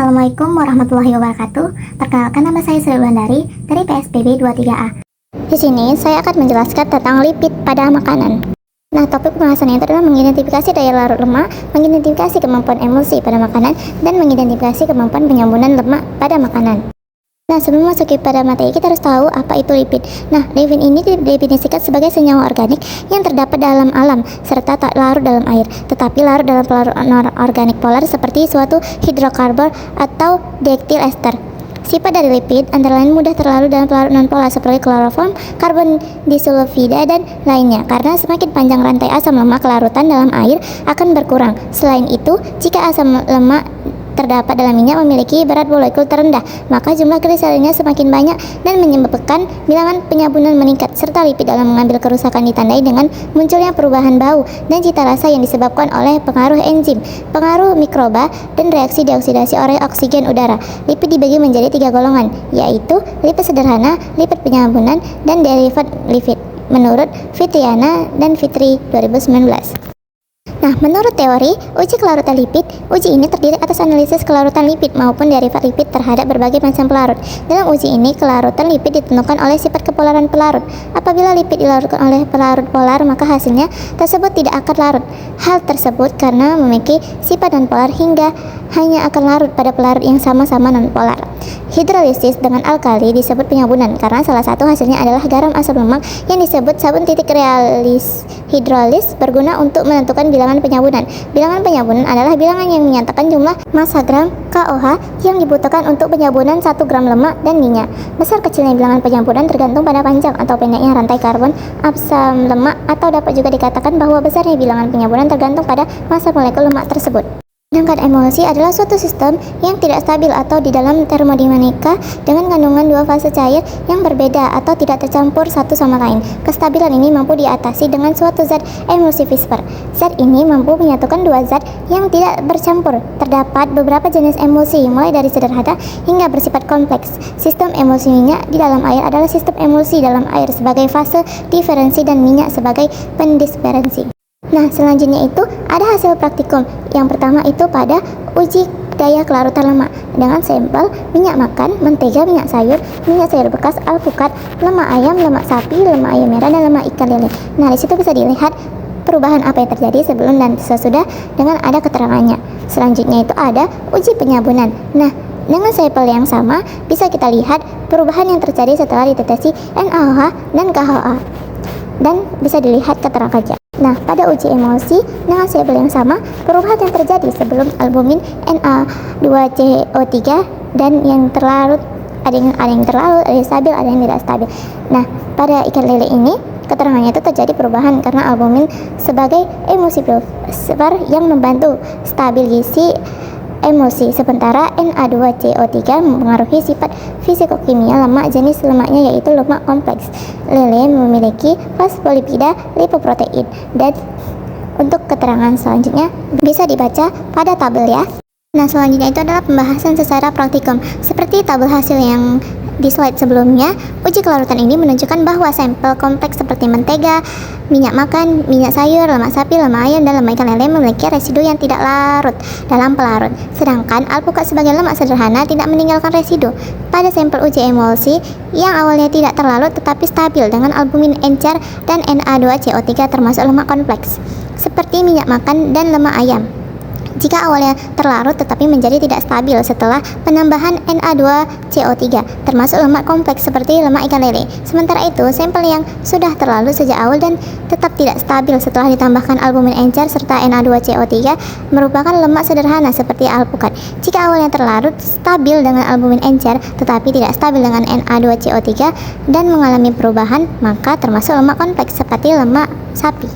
Assalamualaikum warahmatullahi wabarakatuh. Perkenalkan, nama saya Sri Wulandari dari PSBB 23A. Di sini saya akan menjelaskan tentang lipid pada makanan. Nah, topik pembahasan yang adalah mengidentifikasi daya larut lemak, mengidentifikasi kemampuan emulsi pada makanan, dan mengidentifikasi kemampuan penyambunan lemak pada makanan. Nah, sebelum masuk pada materi, kita harus tahu apa itu lipid. Nah, lipid ini didefinisikan sebagai senyawa organik yang terdapat dalam alam serta tak larut dalam air, tetapi larut dalam pelarut organik polar seperti suatu hidrokarbon atau diethyl ester. Sifat dari lipid antara lain mudah terlarut dalam pelarut non-polar seperti kloroform, karbon disulfida, dan lainnya. Karena semakin panjang rantai asam lemak, kelarutan dalam air akan berkurang. Selain itu, jika asam lemak terdapat dalam minyak memiliki berat molekul terendah, maka jumlah gliserinnya semakin banyak dan menyebabkan bilangan penyambunan meningkat, serta lipid dalam mengambil kerusakan ditandai dengan munculnya perubahan bau dan cita rasa yang disebabkan oleh pengaruh enzim, pengaruh mikroba, dan reaksi dioksidasi oleh oksigen udara. Lipid dibagi menjadi 3 golongan, yaitu lipid sederhana, lipid penyambunan, dan derivat lipid, menurut Fitriana dan Fitri 2019. Nah, menurut teori uji kelarutan lipid, uji ini terdiri atas analisis kelarutan lipid maupun derivat lipid terhadap berbagai macam pelarut. Dalam uji ini, kelarutan lipid ditentukan oleh sifat kepolaran pelarut. Apabila lipid dilarutkan oleh pelarut polar, maka hasilnya tersebut tidak akan larut. Hal tersebut karena memiliki sifat non-polar hingga hanya akan larut pada pelarut yang sama-sama non-polar. Hidrolisis dengan alkali disebut penyambunan karena salah satu hasilnya adalah garam asam lemak yang disebut sabun titik realis. Hidrolis berguna untuk menentukan bilangan penyambunan. Bilangan penyambunan adalah bilangan yang menyatakan jumlah massa gram KOH yang dibutuhkan untuk penyambunan 1 gram lemak dan minyak. Besar kecilnya bilangan penyambunan tergantung pada panjang atau pendeknya rantai karbon asam lemak, atau dapat juga dikatakan bahwa besarnya bilangan penyambunan tergantung pada massa molekul lemak tersebut. Sedangkan emulsi adalah suatu sistem yang tidak stabil atau di dalam termodinamika dengan kandungan dua fase cair yang berbeda atau tidak tercampur satu sama lain. Kestabilan ini mampu diatasi dengan suatu zat emulsi Whisper. Zat ini mampu menyatukan dua zat yang tidak bercampur. Terdapat beberapa jenis emulsi, mulai dari sederhana hingga bersifat kompleks. Sistem emulsi minyak di dalam air adalah sistem emulsi dalam air sebagai fase diferensi dan minyak sebagai pendisperensi. Nah, selanjutnya itu ada hasil praktikum. Yang pertama itu pada uji daya kelarutan lemak dengan sampel minyak makan, mentega, minyak sayur bekas, alpukat, lemak ayam, lemak sapi, lemak ayam merah, dan lemak ikan lele. Nah, di situ bisa dilihat perubahan apa yang terjadi sebelum dan sesudah dengan ada keterangannya. Selanjutnya itu ada uji penyambunan. Nah, dengan sampel yang sama bisa kita lihat perubahan yang terjadi setelah dideteksi NaOH dan KHOA, dan bisa dilihat keterangannya. Nah, pada uji emulsi dengan sampel yang sama, perubahan yang terjadi sebelum albumin Na2CO3 dan yang terlarut, ada yang terlarut, ada yang stabil, ada yang tidak stabil. Nah, pada ikan lele ini keterangannya itu terjadi perubahan karena albumin sebagai emulsi buffer yang membantu stabilisasi emulsi, sementara Na2CO3 mempengaruhi sifat fisikokimia lemak jenis lemaknya, yaitu lemak kompleks. Lele memiliki fosfolipida lipoprotein. Dan untuk keterangan selanjutnya bisa dibaca pada tabel ya. Nah, selanjutnya itu adalah pembahasan secara praktikum. Seperti tabel hasil yang di slide sebelumnya, uji kelarutan ini menunjukkan bahwa sampel kompleks seperti mentega, minyak makan, minyak sayur, lemak sapi, lemak ayam, dan lemak ikan lele memiliki residu yang tidak larut dalam pelarut. Sedangkan alpukat sebagai lemak sederhana tidak meninggalkan residu. Pada sampel uji emulsi yang awalnya tidak terlarut tetapi stabil dengan albumin encer dan Na2CO3 termasuk lemak kompleks seperti minyak makan dan lemak ayam. Jika awalnya terlarut tetapi menjadi tidak stabil setelah penambahan Na2CO3 termasuk lemak kompleks seperti lemak ikan lele. Sementara itu, sampel yang sudah terlarut sejak awal dan tetap tidak stabil setelah ditambahkan albumin encer serta Na2CO3 merupakan lemak sederhana seperti alpukat. Jika awalnya terlarut stabil dengan albumin encer tetapi tidak stabil dengan Na2CO3 dan mengalami perubahan, maka termasuk lemak kompleks seperti lemak sapi.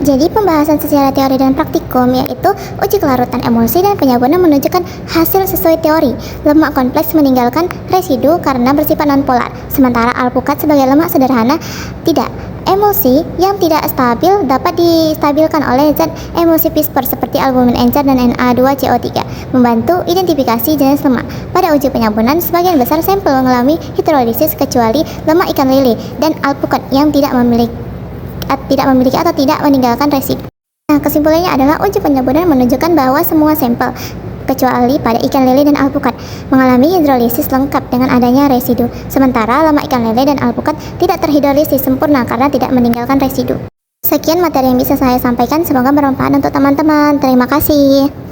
Jadi pembahasan secara teori dan praktikum, yaitu uji kelarutan emulsi dan penyambunan menunjukkan hasil sesuai teori. Lemak kompleks meninggalkan residu karena bersifat non-polar, sementara alpukat sebagai lemak sederhana tidak. Emulsi yang tidak stabil dapat distabilkan oleh zat emulsi Whisper seperti albumin encer dan Na2CO3, membantu identifikasi jenis lemak. Pada uji penyambunan, sebagian besar sampel mengalami hidrolisis kecuali lemak ikan lele dan alpukat yang tidak memiliki atau tidak meninggalkan residu. Nah, kesimpulannya adalah uji penyambunan menunjukkan bahwa semua sampel kecuali pada ikan lele dan alpukat, mengalami hidrolisis lengkap dengan adanya residu. Sementara lemak ikan lele dan alpukat tidak terhidrolisis sempurna karena tidak meninggalkan residu. Sekian materi yang bisa saya sampaikan, semoga bermanfaat untuk teman-teman. Terima kasih.